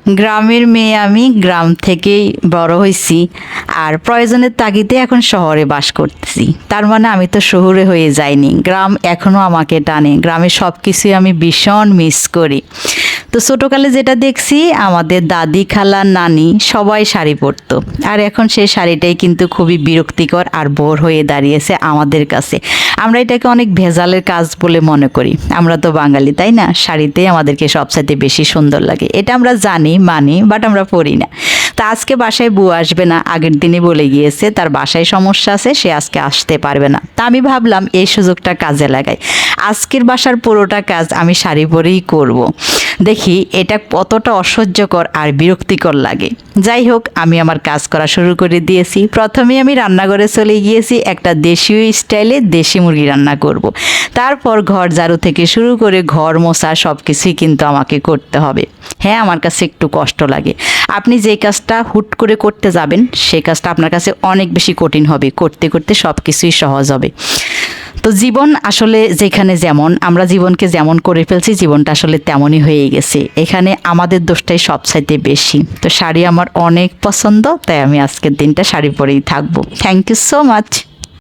গ্রামের মেয়ে আমি, গ্রাম থেকেই বড় হয়েছি, আর প্রয়োজনের তাগিদে এখন শহরে বাস করতেছি। তার মানে আমি তো শহুরে হয়ে যাইনি, গ্রাম এখনো আমাকে টানে। গ্রামের সব কিছুই আমি ভীষণ মিস করি। তো ছোটোকালে যেটা দেখছি, আমাদের দাদি, খালা, নানি সবাই শাড়ি পরতো, আর এখন সেই শাড়িটাই কিন্তু খুবই বিরক্তিকর আর বোর হয়ে দাঁড়িয়েছে আমাদের কাছে। আমরা এটাকে অনেক ভেজালের কাজ বলে মনে করি। আমরা তো বাঙালি, তাই না? শাড়িতেই আমাদেরকে সবচাইতে বেশি সুন্দর লাগে, এটা আমরা জানি, মানি, বাট আমরা পরি না। তা আজকে বাসায় বউ আসবে না, আগের দিনে বলে গিয়েছে তার বাসায় সমস্যা আছে, সে আজকে আসতে পারবে না। তা আমি ভাবলাম এই সুযোগটা কাজে লাগাই। আজকের বাসার পুরোটা কাজ আমি শাড়ি পরেই করব। দেখি এটা কতটা অসহ্যকর আর বিরক্তিকর লাগে। যাই হোক, আমি আমার কাজ করা শুরু করে দিয়েছি। প্রথমে আমি রান্নাঘরে চলে গিয়েছি, একটা দেশীয় স্টাইলে দেশি মুরগি রান্না করব। তারপর ঘর ঝাড়ু থেকে শুরু করে ঘর মোছা সব কিছুই কিন্তু আমাকে করতে হবে। হ্যাঁ, আমার কাছে একটু কষ্ট লাগে। আপনি যে কাজটা হুট করে করতে যাবেন, সে কাজটা আপনার কাছে অনেক বেশি কঠিন হবে, করতে করতে সব কিছুই সহজ হবে। তো জীবন আসলে যেখানে যেমন, আমরা জীবনকে যেমন করে ফেলছি, জীবনটা আসলে তেমনই হয়ে গেছে। এখানে আমাদের দোষটাই সবচাইতে বেশি। তো শাড়ি আমার অনেক পছন্দ, তাই আমি আজকের দিনটা শাড়ি পরেই থাকবো। Thank you so much.